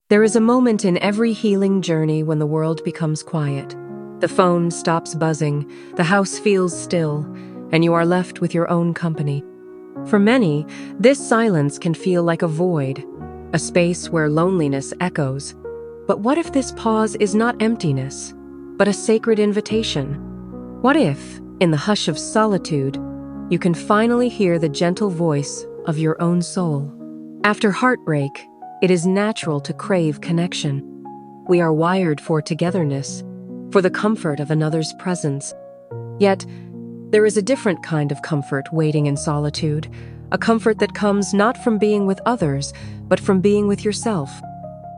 There is a moment in every healing journey when the world becomes quiet. The phone stops buzzing, the house feels still, and you are left with your own company. For many, this silence can feel like a void, a space where loneliness echoes. But what if this pause is not emptiness, but a sacred invitation? What if, in the hush of solitude, you can finally hear the gentle voice of your own soul? After heartbreak, it is natural to crave connection. We are wired for togetherness, for the comfort of another's presence. Yet, there is a different kind of comfort waiting in solitude, a comfort that comes not from being with others, but from being with yourself.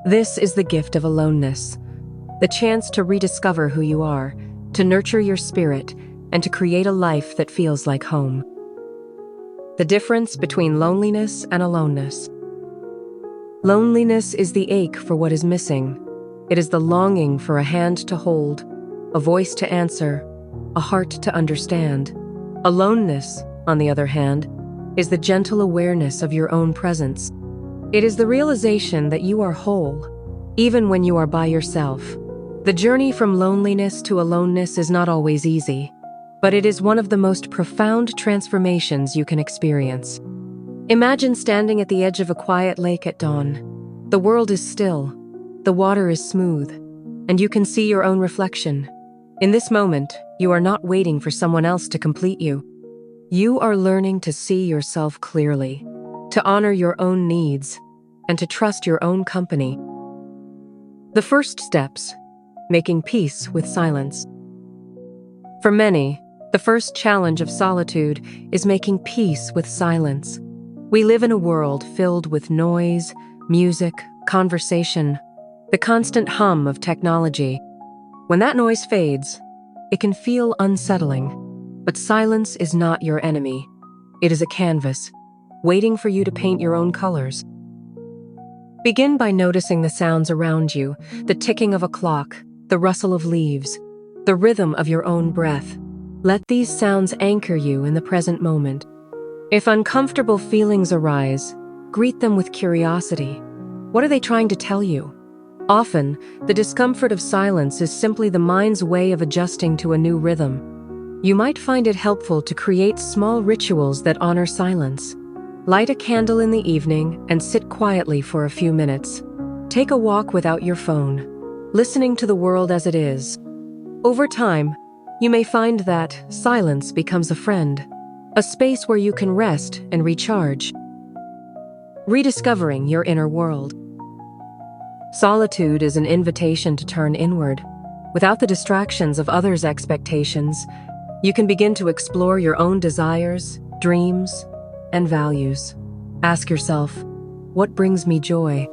This is the gift of aloneness, the chance to rediscover who you are, to nurture your spirit, and to create a life that feels like home. The difference between loneliness and aloneness. Loneliness is the ache for what is missing. It is the longing for a hand to hold, a voice to answer, a heart to understand. Aloneness, on the other hand, is the gentle awareness of your own presence. It is the realization that you are whole, even when you are by yourself. The journey from loneliness to aloneness is not always easy, but it is one of the most profound transformations you can experience. Imagine standing at the edge of a quiet lake at dawn. The world is still, the water is smooth, and you can see your own reflection. In this moment, you are not waiting for someone else to complete you. You are learning to see yourself clearly, to honor your own needs, and to trust your own company. The first steps: making peace with silence. For many, the first challenge of solitude is making peace with silence. We live in a world filled with noise, music, conversation, the constant hum of technology. When that noise fades, it can feel unsettling. But silence is not your enemy. It is a canvas, waiting for you to paint your own colors. Begin by noticing the sounds around you, the ticking of a clock, the rustle of leaves, the rhythm of your own breath. Let these sounds anchor you in the present moment. If uncomfortable feelings arise, greet them with curiosity. What are they trying to tell you? Often, the discomfort of silence is simply the mind's way of adjusting to a new rhythm. You might find it helpful to create small rituals that honor silence. Light a candle in the evening and sit quietly for a few minutes. Take a walk without your phone, listening to the world as it is. Over time, you may find that silence becomes a friend, a space where you can rest and recharge. Rediscovering your inner world. Solitude is an invitation to turn inward. Without the distractions of others' expectations, you can begin to explore your own desires, dreams, and values. Ask yourself, what brings me joy?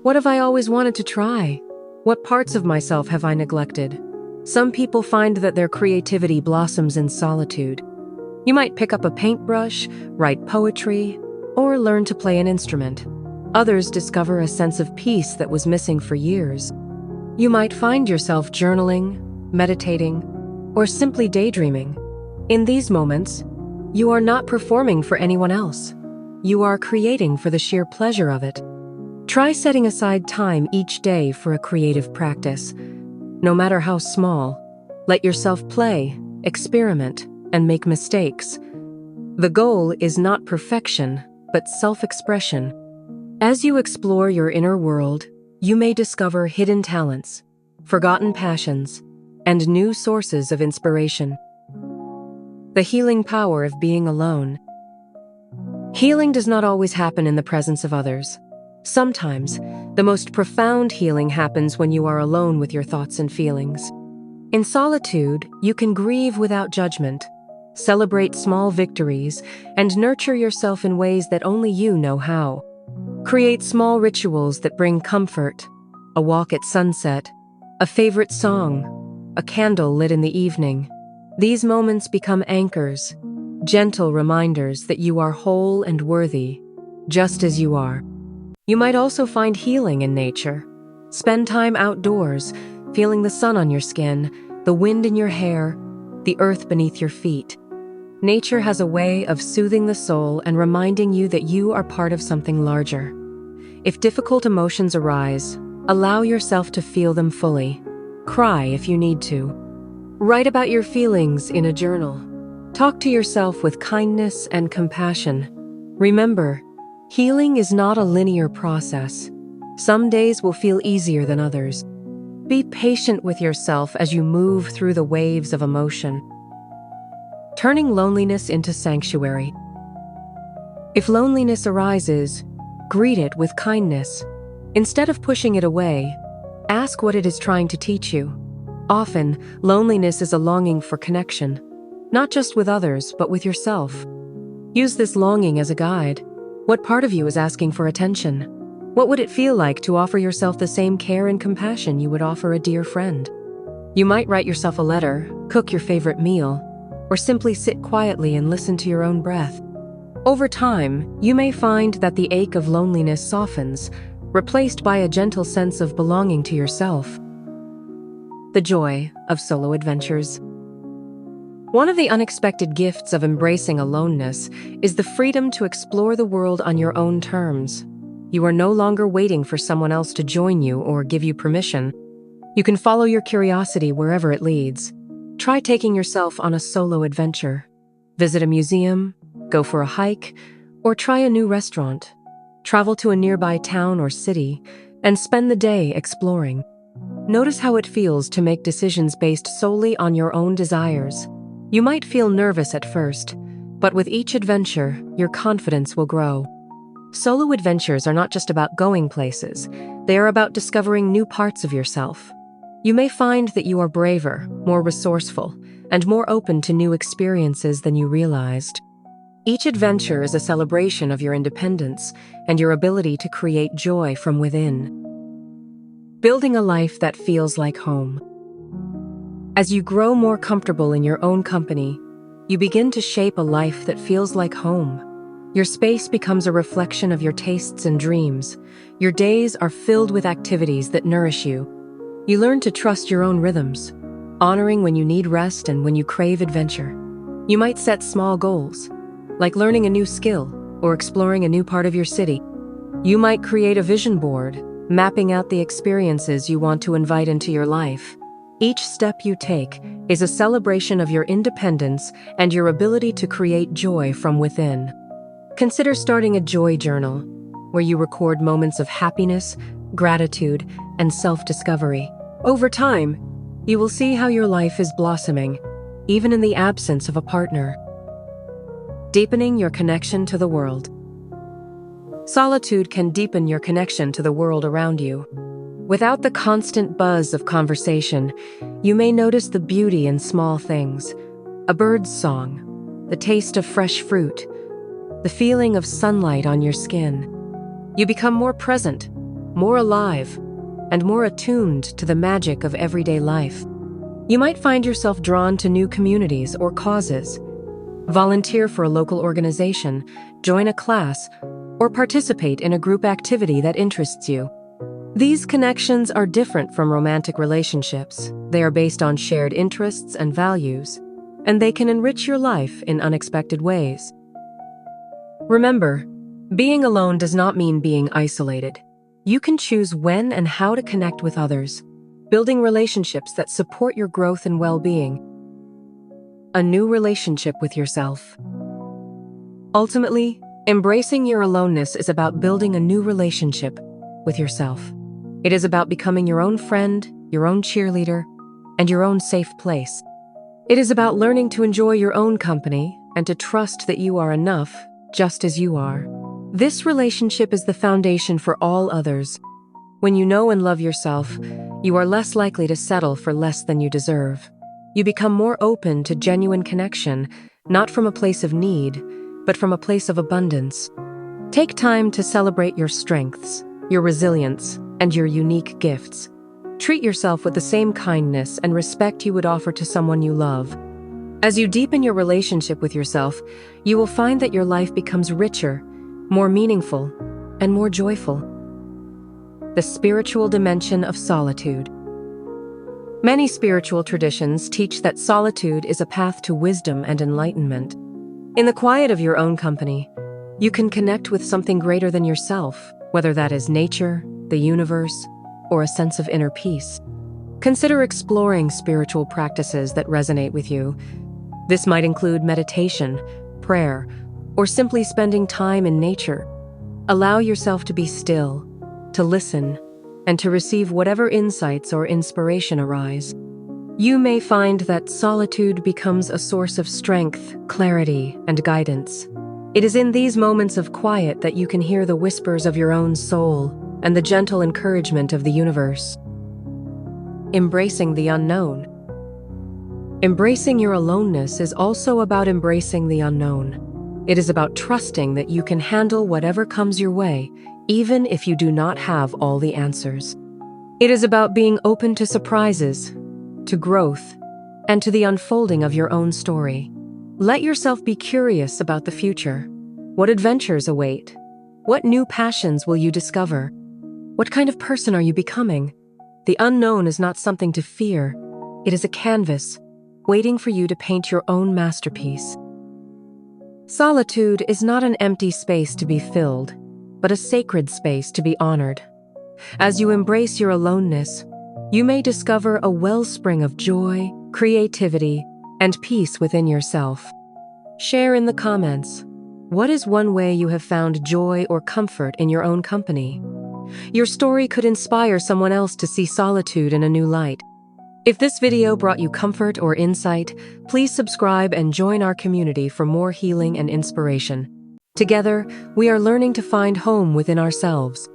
What have I always wanted to try? What parts of myself have I neglected? Some people find that their creativity blossoms in solitude. You might pick up a paintbrush, write poetry, or learn to play an instrument. Others discover a sense of peace that was missing for years. You might find yourself journaling, meditating, or simply daydreaming. In these moments, you are not performing for anyone else. You are creating for the sheer pleasure of it. Try setting aside time each day for a creative practice. No matter how small, let yourself play, experiment, and make mistakes. The goal is not perfection, but self-expression. As you explore your inner world, you may discover hidden talents, forgotten passions, and new sources of inspiration. The healing power of being alone. Healing does not always happen in the presence of others. Sometimes, the most profound healing happens when you are alone with your thoughts and feelings. In solitude, you can grieve without judgment, celebrate small victories, and nurture yourself in ways that only you know how. Create small rituals that bring comfort: a walk at sunset, a favorite song, a candle lit in the evening. These moments become anchors, gentle reminders that you are whole and worthy, just as you are. You might also find healing in nature. Spend time outdoors, feeling the sun on your skin, the wind in your hair, the earth beneath your feet. Nature has a way of soothing the soul and reminding you that you are part of something larger. If difficult emotions arise, Allow yourself to feel them fully. Cry if you need to. Write about your feelings in a journal. Talk to yourself with kindness and compassion. Remember, healing is not a linear process. Some days will feel easier than others. Be patient with yourself as you move through the waves of emotion. Turning loneliness into sanctuary. If loneliness arises, greet it with kindness. Instead of pushing it away, ask what it is trying to teach you. Often, loneliness is a longing for connection, not just with others, but with yourself. Use this longing as a guide. What part of you is asking for attention? What would it feel like to offer yourself the same care and compassion you would offer a dear friend? You might write yourself a letter, cook your favorite meal, or simply sit quietly and listen to your own breath. Over time, you may find that the ache of loneliness softens, replaced by a gentle sense of belonging to yourself. The joy of solo adventures. One of the unexpected gifts of embracing aloneness is the freedom to explore the world on your own terms. You are no longer waiting for someone else to join you or give you permission. You can follow your curiosity wherever it leads. Try taking yourself on a solo adventure. Visit a museum, go for a hike, or try a new restaurant. Travel to a nearby town or city and spend the day exploring. Notice how it feels to make decisions based solely on your own desires. You might feel nervous at first, but with each adventure, your confidence will grow. Solo adventures are not just about going places, they are about discovering new parts of yourself. You may find that you are braver, more resourceful, and more open to new experiences than you realized. Each adventure is a celebration of your independence and your ability to create joy from within. Building a life that feels like home. As you grow more comfortable in your own company, you begin to shape a life that feels like home. Your space becomes a reflection of your tastes and dreams. Your days are filled with activities that nourish you. You learn to trust your own rhythms, honoring when you need rest and when you crave adventure. You might set small goals, like learning a new skill or exploring a new part of your city. You might create a vision board, mapping out the experiences you want to invite into your life. Each step you take is a celebration of your independence and your ability to create joy from within. Consider starting a joy journal, where you record moments of happiness, gratitude, and self-discovery. Over time, you will see how your life is blossoming, even in the absence of a partner. Deepening your connection to the world. Solitude can deepen your connection to the world around you. Without the constant buzz of conversation, you may notice the beauty in small things. A bird's song, the taste of fresh fruit, the feeling of sunlight on your skin. You become more present, more alive, and more attuned to the magic of everyday life. You might find yourself drawn to new communities or causes. Volunteer for a local organization, join a class, or participate in a group activity that interests you. These connections are different from romantic relationships. They are based on shared interests and values, and they can enrich your life in unexpected ways. Remember, being alone does not mean being isolated. You can choose when and how to connect with others, building relationships that support your growth and well-being. A new relationship with yourself. Ultimately, embracing your aloneness is about building a new relationship with yourself. It is about becoming your own friend, your own cheerleader, and your own safe place. It is about learning to enjoy your own company and to trust that you are enough just as you are. This relationship is the foundation for all others. When you know and love yourself, you are less likely to settle for less than you deserve. You become more open to genuine connection, not from a place of need, but from a place of abundance. Take time to celebrate your strengths, your resilience, and your unique gifts. Treat yourself with the same kindness and respect you would offer to someone you love. As you deepen your relationship with yourself, you will find that your life becomes richer, more meaningful, and more joyful. The spiritual dimension of solitude. Many spiritual traditions teach that solitude is a path to wisdom and enlightenment. In the quiet of your own company, you can connect with something greater than yourself, whether that is nature, the universe, or a sense of inner peace. Consider exploring spiritual practices that resonate with you. This might include meditation, prayer, or simply spending time in nature. Allow yourself to be still, to listen, and to receive whatever insights or inspiration arise. You may find that solitude becomes a source of strength, clarity, and guidance. It is in these moments of quiet that you can hear the whispers of your own soul and the gentle encouragement of the universe. Embracing the unknown. Embracing your aloneness is also about embracing the unknown. It is about trusting that you can handle whatever comes your way, even if you do not have all the answers. It is about being open to surprises, to growth, and to the unfolding of your own story. Let yourself be curious about the future. What adventures await? What new passions will you discover? What kind of person are you becoming? The unknown is not something to fear. It is a canvas, waiting for you to paint your own masterpiece. Solitude is not an empty space to be filled, but a sacred space to be honored. As you embrace your aloneness, you may discover a wellspring of joy, creativity, and peace within yourself. Share in the comments, what is one way you have found joy or comfort in your own company? Your story could inspire someone else to see solitude in a new light. If this video brought you comfort or insight, please subscribe and join our community for more healing and inspiration. Together, we are learning to find home within ourselves.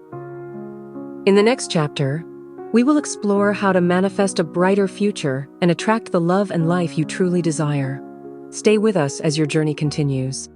In the next chapter, we will explore how to manifest a brighter future and attract the love and life you truly desire. Stay with us as your journey continues.